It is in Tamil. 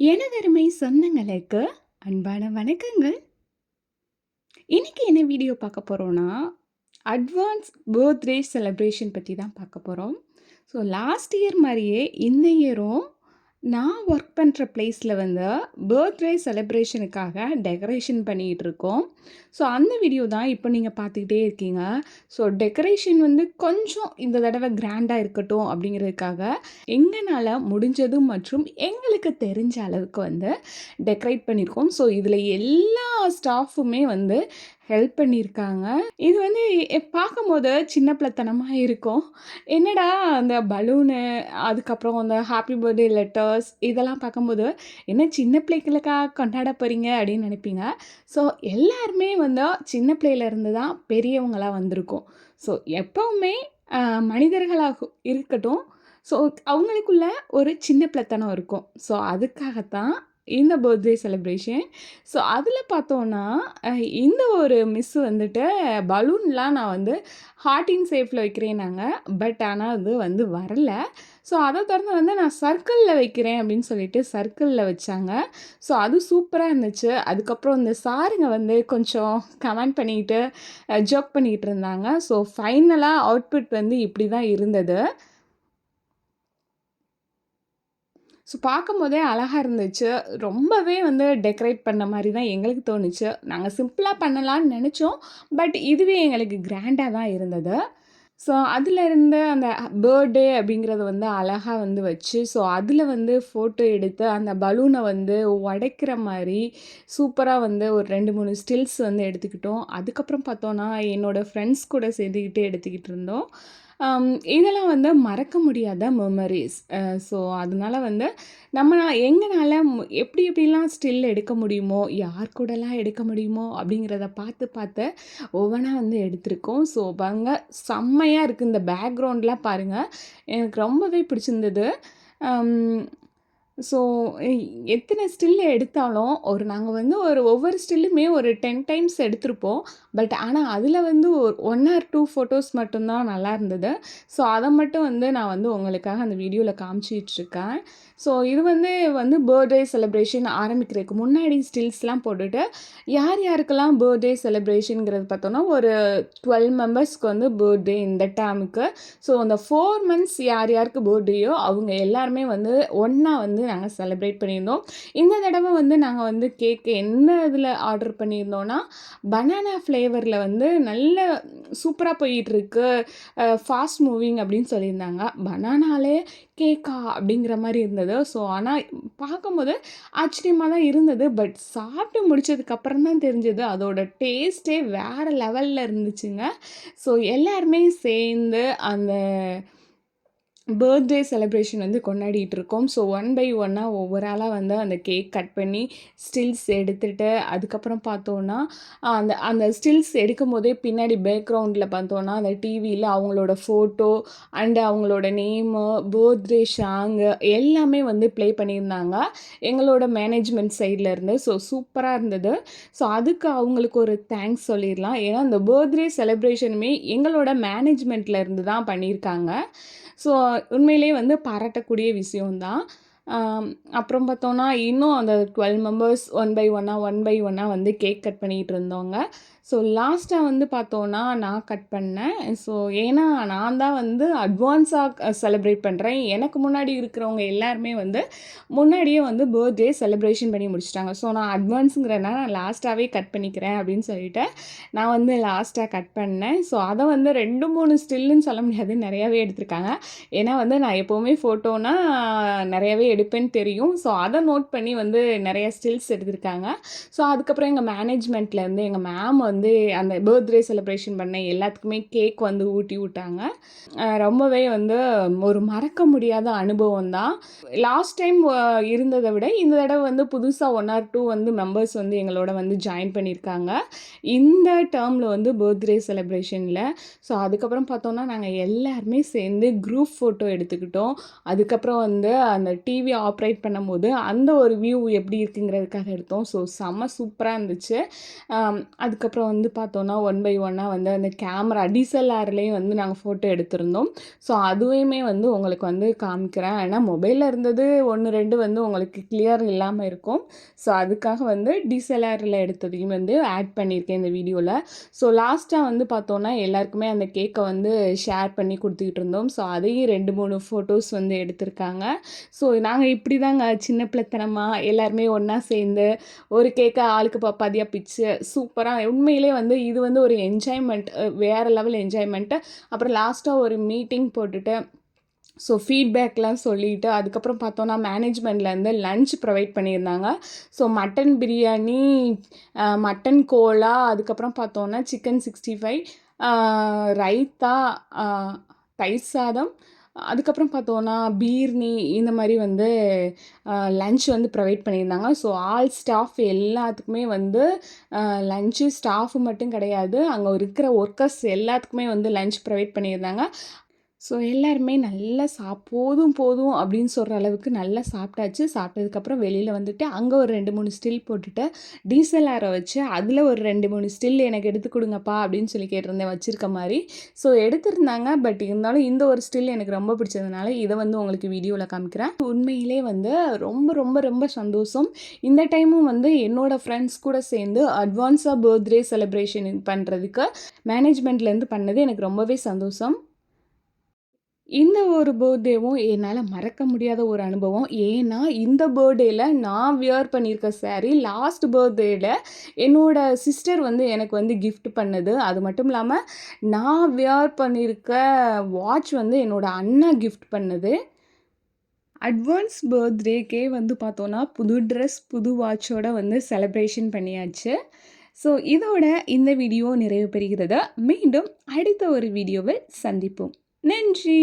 எனதருமை சொந்தங்களுக்கு அன்பான வணக்கங்கள். இன்னைக்கு என்ன வீடியோ பார்க்க போறோம்னா, அட்வான்ஸ் பர்த்டே செலிப்ரேஷன் பத்தி தான் பார்க்க போறோம். ஸோ லாஸ்ட் இயர் மாரியே இந்த இயரும் நான் ஒர்க் பண்ற பிளேஸ்ல வந்து பர்த்டே செலிப்ரேஷனுக்காக டெக்கரேஷன் பண்ணிட்டு இருக்கோம். ஸோ அந்த வீடியோ தான் இப்போ நீங்க பார்த்துக்கிட்டே இருக்கீங்க. ஸோ டெக்கரேஷன் வந்து கொஞ்சம் இந்த தடவை கிராண்டா இருக்கட்டும் அப்படிங்கிறதுக்காக எங்கனால முடிஞ்சது மற்றும் எங்களுக்கு தெரிஞ்ச அளவுக்கு வந்து டெக்கரேட் பண்ணியிருக்கோம். ஸோ இதில் எல்லா ஸ்டாஃபுமே வந்து ஹெல்ப் பண்ணியிருக்காங்க. இது வந்து பார்க்கும்போது சின்ன பிள்ளைத்தனமா இருக்கும். என்னடா அந்த பலூனு, அதுக்கப்புறம் அந்த ஹாப்பி பர்த்டே லெட்டர்ஸ் இதெல்லாம் பார்க்கும்போது, என்ன சின்ன பிள்ளைகளுக்கா கொண்டாட போறீங்க அப்படின்னு நினைப்பீங்க. ஸோ எல்லாருமே வந்து சின்ன பிள்ளையிலேருந்து தான் பெரியவங்களா வந்திருக்கோம். ஸோ எப்பவுமே மனிதர்களாக இருக்கட்டும், ஸோ அவங்களுக்குள்ள ஒரு சின்ன பிள்ளைத்தனம் இருக்கும். ஸோ அதுக்காகத்தான் இந்த பர்த்டே செலிப்ரேஷன். ஸோ அதில் பார்த்தோன்னா, இந்த ஒரு மிஸ் வந்துட்டு பலூன்லாம் நான் வந்து ஹார்ட் இன் ஷேப்பில் வைக்கிறேன்னாங்க. பட் ஆனால் அது வந்து வரல. ஸோ அதை தொடர்ந்து வந்து நான் சர்க்கிளில் வைக்கிறேன் அப்படின்னு சொல்லிட்டு சர்க்கிளில் வச்சாங்க. ஸோ அது சூப்பராக இருந்துச்சு. அதுக்கப்புறம் இந்த சாருங்க வந்து கொஞ்சம் கமெண்ட் பண்ணிக்கிட்டு ஜோக் பண்ணிக்கிட்டு இருந்தாங்க. ஸோ ஃபைனலாக அவுட்புட் வந்து இப்படி தான் இருந்தது. ஸோ பார்க்கும்போதே அழகா இருந்துச்சு. ரொம்பவே வந்து டெக்கரேட் பண்ண மாரி தான் எங்களுக்கு தோணுச்சு. நாங்க சிம்பிளா பண்ணலான்னு நெனச்சோம். பட் இதுவே எங்களுக்கு கிராண்டா தான் இருந்தது. ஸோ அதிலருந்து அந்த பர்த்டே அப்படிங்கிறத வந்து அழகா வந்து வச்சு, ஸோ அதில வந்து ஃபோட்டோ எடுத்து, அந்த பலூன வந்து உடைக்கிற மாரி சூப்பரா வந்து ஒரு 2, 3 ஸ்டில்ஸ் வந்து எடுத்துக்கிட்டோம். அதுக்கப்புறம் பார்த்தோன்னா, என்னோட ஃப்ரெண்ட்ஸ் கூட சேர்ந்துக்கிட்டு எடுத்துக்கிட்டு இருந்தோம். இதெல்லாம் வந்து மறக்க முடியாத மெமரீஸ். ஸோ அதனால வந்து நம்ம எங்கனால எப்படி எப்படிலாம் ஸ்டில் எடுக்க முடியுமோ, யார் கூடலாம் எடுக்க முடியுமோ அப்படிங்கிறத பார்த்து பார்த்து ஒவ்வொன்றா வந்து எடுத்திருக்கோம். ஸோ பாருங்க செம்மையா இருக்கு. இந்த பேக்ரவுண்ட்லாம் பாருங்க. எனக்கு ரொம்பவே பிடிச்சிருந்தது. அம் ஸோ எத்தனை ஸ்டில் எடுத்தாலும் நாங்க வந்து ஒவ்வொரு ஸ்டில்லுமே ஒரு 10 டைம்ஸ் எடுத்திருப்போம். பட் ஆனா அதில வந்து 1 ஆர் 2 ஃபோட்டோஸ் மட்டும் தான் நல்லா இருந்தது. ஸோ அத மட்டும் வந்து நான் வந்து உங்களுக்காக அந்த வீடியோல காமிச்சிட்டுருக்கேன். ஸோ இது வந்து பர்த்டே செலிப்ரேஷன் ஆரம்பிக்கிறதுக்கு முன்னாடி ஸ்டில்ஸ்லாம் போட்டுட்டு, யார் யாருக்கெல்லாம் பர்த்டே செலிப்ரேஷன்ங்கிறது பார்த்தோம்னா, ஒரு 12 மெம்பர்ஸ்க்கு வந்து பர்த்டே இந்த டேர்முக்கு. ஸோ அந்த 4 மந்த்ஸ் யார் யாருக்கு பர்த்டேயோ அவங்க எல்லாருமே வந்து ஒண்ணா வந்து நாங்க செலிப்ரேட் பண்ணியிருந்தோம். இந்த தடவ வந்து நாங்க வந்து கேக் என்ன இதில ஆர்டர் பண்ணியிருந்தோம்னா, பனானா ஃப்ளேவர்ல வந்து நல்ல சூப்பரா போயிட்டுருக்கு. ஃபாஸ்ட் மூவிங் அப்படின்னு சொல்லியிருந்தாங்க. பனானாலே கேக்கா அப்படிங்கிற மாரி இருந்தது. ஸோ ஆனா பார்க்கும்போது ஆச்சரியமா தான் இருந்தது. பட் சாப்பிட்டு முடிச்சதுக்கப்புறம் தான் தெரிஞ்சது அதோட டேஸ்ட்டே வேற லெவல்ல இருந்துச்சுங்க. ஸோ எல்லாருமே சேர்ந்து அந்த பர்த்டே செலிப்ரேஷன் வந்து கொண்டாடிட்டு இருக்கோம். ஸோ ஒன் பை ஒன்னா ஒவ்வொரு ஆளா வந்து அந்த கேக் கட் பண்ணி ஸ்டில்ஸ் எடுத்துட்டு, அதுக்கப்புறம் பார்த்தோன்னா, அந்த அந்த ஸ்டில்ஸ் எடுக்கும்போதே பின்னாடி பேக்ரவுண்டில பார்த்தோன்னா, அந்த டிவியில அவங்களோட ஃபோட்டோ அண்ட் அவங்களோட நேமு, பர்த்டே சாங்கு எல்லாமே வந்து ப்ளே பண்ணியிருந்தாங்க. எங்களோட மேனேஜ்மெண்ட் சைட்ல இருந்து. ஸோ சூப்பரா இருந்தது. ஸோ அதுக்கு அவங்களுக்கு ஒரு தேங்க்ஸ் சொல்லிடலாம். ஏன்னா, இந்த பர்த்டே செலிப்ரேஷனுமே எங்களோட மேனேஜ்மெண்ட்ல இருந்து தான் பண்ணியிருக்காங்க. ஸோ உண்மையிலேயே வந்து பாராட்டக்கூடிய விஷயம் தான். அப்புறம் பார்த்தோன்னா, இன்னும் அந்த 12 மெம்பர்ஸ் ஒன் பை ஒன்னா வந்து கேக் கட் பண்ணிகிட்டு இருந்தோங்க. ஸோ லாஸ்ட்டா வந்து பார்த்தோன்னா, நான் கட் பண்ணேன். ஸோ ஏன்னா நான் தான் வந்து அட்வான்ஸா செலிப்ரேட் பண்றேன். எனக்கு முன்னாடி இருக்கிறவங்க எல்லாருமே வந்து முன்னாடியே வந்து பர்த்டே செலிப்ரேஷன் பண்ணி முடிச்சுட்டாங்க. ஸோ நான் அட்வான்ஸுங்கிறனால நான் லாஸ்ட்டாவே கட் பண்ணிக்கிறேன் அப்படின்னு சொல்லிட்டு, நான் வந்து லாஸ்ட்டா கட் பண்ணேன். ஸோ அத வந்து 2, 3 ஸ்டில்லுன்னு சொல்ல முடியாது. நெறையாவே எடுத்திருக்காங்க. ஏன்னா வந்து நான் எப்பவுமே ஃபோட்டோனா நெறையாவே எடுப்பேன்னு தெரியும். ஸோ அத நோட் பண்ணி வந்து நெறைய ஸ்டில்ஸ் எடுத்திருக்காங்க. ஸோ அதுக்கப்புறம் எங்க மேனேஜ்மெண்ட்லேருந்து எங்க மேம் வந்து அந்த பர்த்டே செலிப்ரேஷன் பண்ண எல்லாத்துக்குமே கேக் வந்து ஊட்டி விட்டாங்க. ரொம்பவே வந்து ஒரு மறக்க முடியாத அனுபவம் தான். லாஸ்ட் டைம் இருந்தத விட இந்த தடவ வந்து புதுசா 1 ஆர் 2 வந்து மெம்பர்ஸ் வந்து எங்களோட வந்து ஜாயின் பண்ணியிருக்காங்க. இந்த டேர்ம்ல வந்து பர்த்டே செலிப்ரேஷன்ல. ஸோ அதுக்கப்புறம் பார்த்தோம்னா, நாங்க எல்லாருமே சேர்ந்து குரூப் ஃபோட்டோ எடுத்துக்கிட்டோம். அதுக்கப்புறம் வந்து அந்த டிவி ஆப்ரேட் பண்ணும்போது, அந்த ஒரு வியூ எப்படி இருக்குங்கிறதுக்காக எடுத்தோம். ஸோ செம்ம சூப்பரா இருந்துச்சு. அதுக்கப்புறம் அதுக்கப்புறம் வந்து பார்த்தோன்னா, ஒன் பை ஒன்னா வந்து அந்த கேமரா டிஎஸ்எல்ஆர்லேயும் வந்து நாங்க ஃபோட்டோ எடுத்திருந்தோம். ஸோ அதுவுமே வந்து உங்களுக்கு வந்து காமிக்கிறேன். ஏன்னா மொபைல்ல இருந்தது 1, 2 வந்து உங்களுக்கு கிளியர் இல்லாம இருக்கும். ஸோ அதுக்காக வந்து டிஎஸ்எல்ஆர்ல எடுத்ததையும் வந்து ஆட் பண்ணியிருக்கேன் இந்த வீடியோல. ஸோ லாஸ்ட்டா வந்து பார்த்தோன்னா, எல்லாருக்குமே அந்த கேக்க வந்து ஷேர் பண்ணி குடுத்துக்கிட்டு இருந்தோம். ஸோ அதையும் 2, 3 ஃபோட்டோஸ் வந்து எடுத்திருக்காங்க. ஸோ நாங்க இப்படி தாங்க சின்ன பிள்ளைத்தனமா எல்லாருமே ஒண்ணா சேர்ந்து ஒரு கேக்க ஆளுக்கு பாதியா பிச்சு சூப்பரா உண்மையிலே வந்து இது வந்து ஒரு என்ஜாய்மெண்ட் வேற லெவல் என்ஜாய்மெண்ட்டு. அப்புறம் லாஸ்ட்டா ஒரு மீட்டிங் போட்டுட்டு ஸோ ஃபீட்பேக்லாம் சொல்லிட்டு அதுக்கப்புறம் பார்த்தோன்னா மேனேஜ்மெண்ட்லேருந்து லன்ச் ப்ரொவைட் பண்ணியிருந்தாங்க. ஸோ மட்டன் பிரியாணி, மட்டன் கோலா, அதுக்கப்புறம் பார்த்தோன்னா சிக்கன் 65, ரைத்தா, அ தயிர் சாதம், அதுக்கப்புறம் பார்த்தோன்னா பீர்னி இந்த மாரி வந்து லன்ச் வந்து ப்ரொவைட் பண்ணியிருந்தாங்க. ஸோ ஆல் ஸ்டாஃப் எல்லாத்துக்குமே வந்து லன்ச்சு ஸ்டாஃப் மட்டும் கிடையாது. அங்க இருக்கிற ஒர்க்கர்ஸ் எல்லாத்துக்குமே வந்து லன்ச் ப்ரொவைட் பண்ணியிருந்தாங்க. ஸோ எல்லாருமே நல்லா போதும் போதும் அப்படின்னு சொல்கிற அளவுக்கு நல்லா சாப்பிட்டாச்சு. சாப்பிட்டதுக்கப்புறம் வெளியில் வந்துட்டு அங்கே ஒரு 2, 3 ஸ்டில் போட்டுட்டு டிஎஸ்எல்ஆரை வச்சு அதில் ஒரு 2, 3 ஸ்டில் எனக்கு எடுத்து கொடுங்கப்பா அப்படின்னு சொல்லி கேட்டிருந்தேன் வச்சுருக்க மாதிரி. ஸோ எடுத்திருந்தாங்க. பட் இருந்தாலும் இந்த ஒரு ஸ்டில் எனக்கு ரொம்ப பிடிச்சதுனால இதை வந்து உங்களுக்கு வீடியோவில் காமிக்கிறேன். உண்மையிலே வந்து ரொம்ப ரொம்ப ரொம்ப சந்தோஷம். இந்த டைமும் வந்து என்னோடய ஃப்ரெண்ட்ஸ் கூட சேர்ந்து அட்வான்ஸாக பர்த்டே செலிப்ரேஷன் பண்ணுறதுக்கு மேனேஜ்மெண்ட்லேருந்து பண்ணது எனக்கு ரொம்பவே சந்தோஷம். இந்த ஒரு பர்த்டேவும் என்னால் மறக்க முடியாத ஒரு அனுபவம். ஏன்னா, இந்த பர்த்டேல நான் வியர் பண்ணியிருக்க சாரீ லாஸ்ட் பர்த்டேல என்னோட சிஸ்டர் வந்து எனக்கு வந்து கிஃப்ட் பண்ணது. அது மட்டும் இல்லாம, நான் வியர் பண்ணியிருக்க வாட்ச் வந்து என்னோட அண்ணா கிஃப்ட் பண்ணது. அட்வான்ஸ் பர்த்டேக்கே வந்து பார்த்தோன்னா, புது ட்ரெஸ், புது வாட்சோட வந்து செலிப்ரேஷன் பண்ணியாச்சு. ஸோ, இதோட இந்த வீடியோ நிறைவு பெறுகிறது. மீண்டும் அடுத்த ஒரு வீடியோவில் சந்திப்போம். நன்றி.